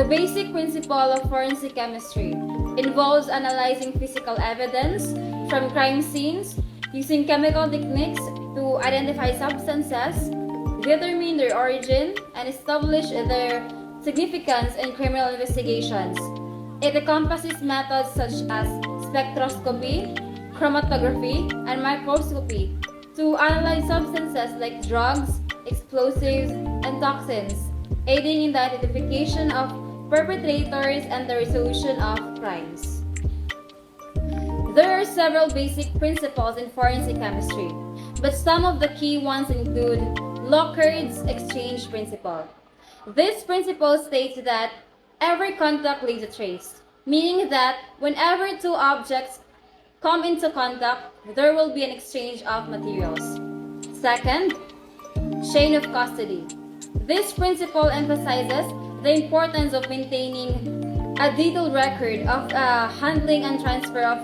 The basic principle of forensic chemistry involves analyzing physical evidence from crime scenes using chemical techniques to identify substances, determine their origin, and establish their significance in criminal investigations. It encompasses methods such as spectroscopy, chromatography, and microscopy to analyze substances like drugs, explosives, and toxins, aiding in the identification of perpetrators and the resolution of crimes. There are several basic principles in forensic chemistry, but some of the key ones include Locard's exchange principle. This principle states that every contact leaves a trace, meaning that whenever two objects come into contact, there will be an exchange of materials. Second, chain of custody. This principle emphasizes the importance of maintaining a detailed record of handling and transfer of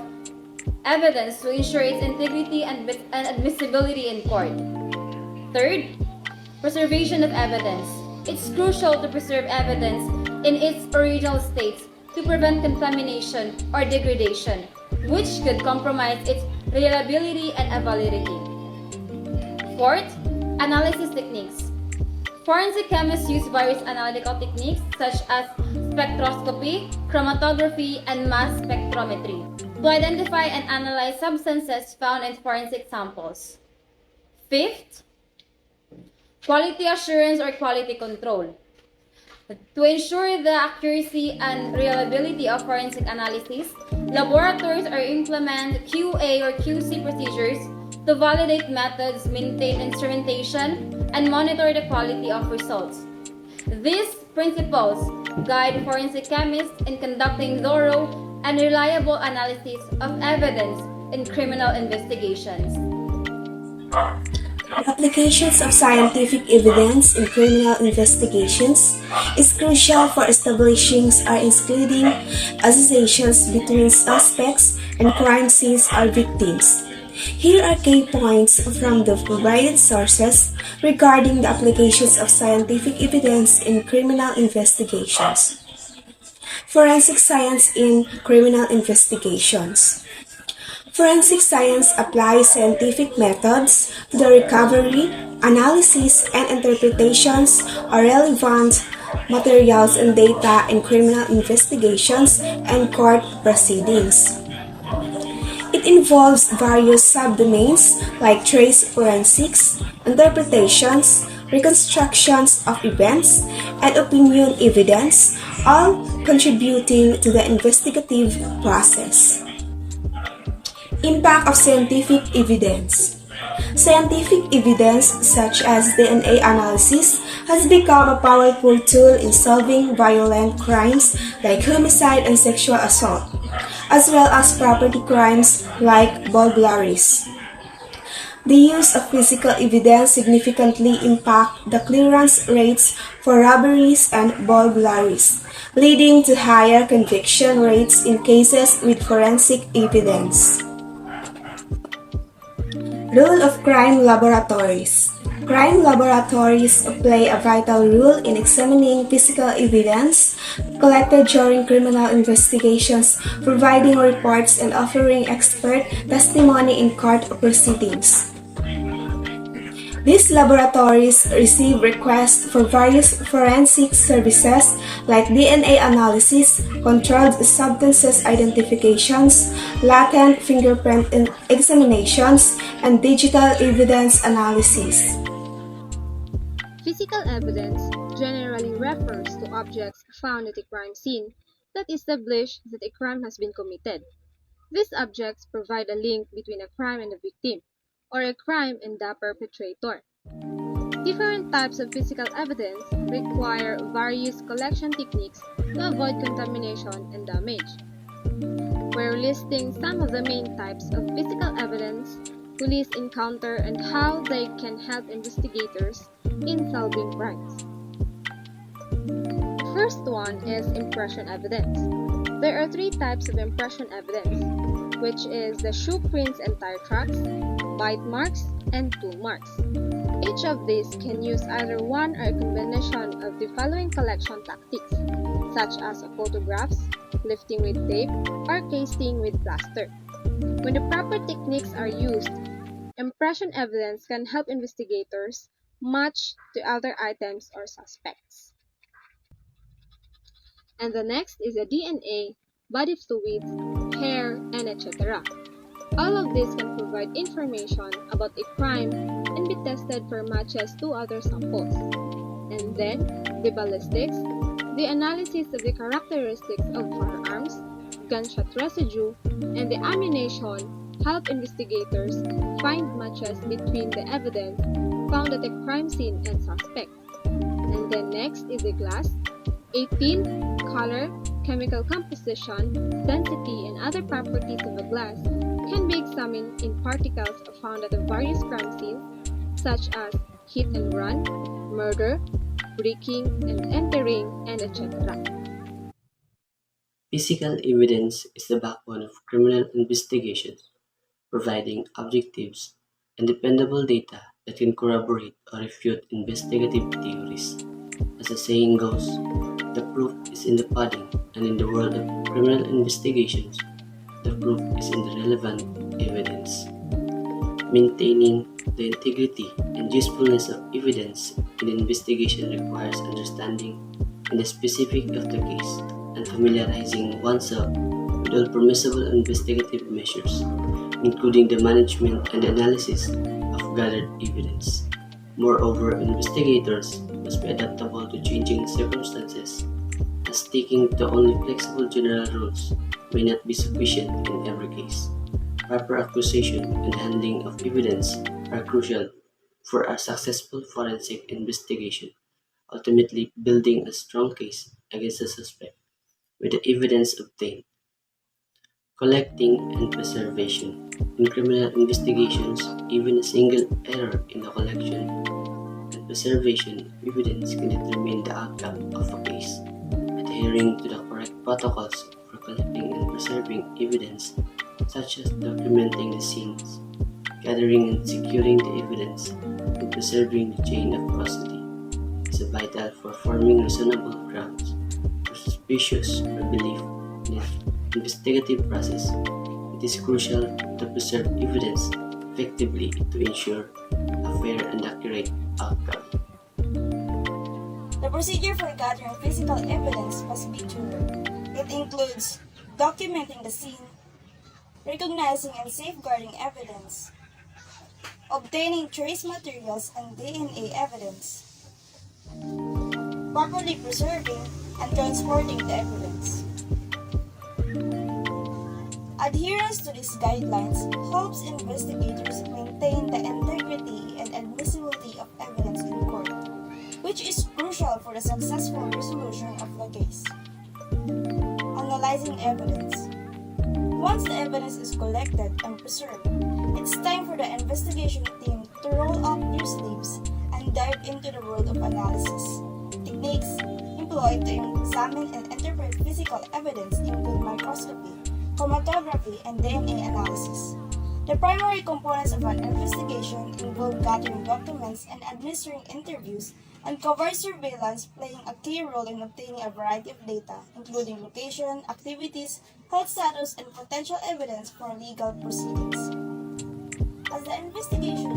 evidence to ensure its integrity and admissibility in court. Third, preservation of evidence. It's crucial to preserve evidence in its original states to prevent contamination or degradation, which could compromise its reliability and validity. Fourth, analysis techniques. Forensic chemists use various analytical techniques such as spectroscopy, chromatography, and mass spectrometry to identify and analyze substances found in forensic samples. Fifth, quality assurance or quality control. To ensure the accuracy and reliability of forensic analysis, laboratories are implement QA or QC procedures to validate methods, maintain instrumentation, and monitor the quality of results. These principles guide forensic chemists in conducting thorough and reliable analysis of evidence in criminal investigations. Applications of scientific evidence in criminal investigations is crucial for establishing or excluding associations between suspects and crime scenes or victims. Here are key points from the provided sources regarding the applications of scientific evidence in criminal investigations. Forensic science in criminal investigations. Forensic science applies scientific methods to the recovery, analysis, and interpretations of relevant materials and data in criminal investigations and court proceedings. It involves various subdomains like trace forensics, interpretations, reconstructions of events, and opinion evidence, all contributing to the investigative process. Impact of scientific evidence. Scientific evidence such as DNA analysis has become a powerful tool in solving violent crimes like homicide and sexual assault, as well as property crimes like burglaries. The use of physical evidence significantly impact the clearance rates for robberies and burglaries, leading to higher conviction rates in cases with forensic evidence. Role of crime laboratories. Crime laboratories play a vital role in examining physical evidence collected during criminal investigations, providing reports and offering expert testimony in court proceedings. These laboratories receive requests for various forensic services like DNA analysis, controlled substances identifications, latent fingerprint examinations, and digital evidence analysis. Physical evidence generally refers to objects found at a crime scene that establish that a crime has been committed. These objects provide a link between a crime and the victim, or a crime and the perpetrator. Different types of physical evidence require various collection techniques to avoid contamination and damage. We're listing some of the main types of physical evidence police encounter and how they can help investigators in solving crimes. The first one is impression evidence. There are three types of impression evidence, which is the shoe prints and tire tracks, bite marks, and tool marks. Each of these can use either one or a combination of the following collection tactics. such as photographs, lifting with tape, or casting with plaster. When the proper techniques are used, impression evidence can help investigators match to other items or suspects. And the next is the DNA, body fluids, hair, and etc. All of this can provide information about a crime and be tested for matches to other samples. And then, the ballistics, the analysis of the characteristics of firearms, gunshot residue, and the ammunition help investigators find matches between the evidence found at the crime scene and suspect. And then next is the glass, 18, color, chemical composition, density, and other properties of a glass can be examined in particles found at the various crime scenes, such as hit and run, murder, breaking and entering, and etc. Physical evidence is the backbone of criminal investigations, providing objective and dependable data that can corroborate or refute investigative theories. As the saying goes, the proof is in the pudding, and in the world of criminal investigations, the proof is in the relevant evidence. Maintaining the integrity and usefulness of evidence in investigation requires understanding in the specific of the case and familiarizing oneself with all permissible investigative measures, including the management and analysis of gathered evidence. Moreover, investigators must be adaptable to changing circumstances, as sticking to only flexible general rules may not be sufficient in every case. Proper acquisition and handling of evidence are crucial for a successful forensic investigation, ultimately building a strong case against a suspect with the evidence obtained. Collecting and preservation. In criminal investigations, even a single error in the collection and preservation of evidence can determine the outcome of a case. Adhering to the correct protocols for collecting and preserving evidence, such as documenting the scenes, gathering and securing the evidence, and preserving the chain of custody, is vital for forming reasonable grounds for suspicious or belief in the investigative process. It is crucial to preserve evidence effectively to ensure a fair and accurate outcome. The procedure for gathering physical evidence must be thorough. It includes documenting the scene, recognizing and safeguarding evidence, obtaining trace materials and DNA evidence, properly preserving and transporting the evidence. Adherence to these guidelines helps investigators maintain the integrity and admissibility of evidence in court, which is crucial for the successful resolution of the case. Analyzing evidence. Once the evidence is collected and preserved, it's time for the investigation team to roll up their sleeves and dive into the world of analysis. Techniques employed to examine and interpret physical evidence include microscopy, chromatography, and DNA analysis. The primary components of an investigation involve gathering documents and administering interviews, and covert surveillance playing a key role in obtaining a variety of data, including location, activities, health status, and potential evidence for legal proceedings. As the investigation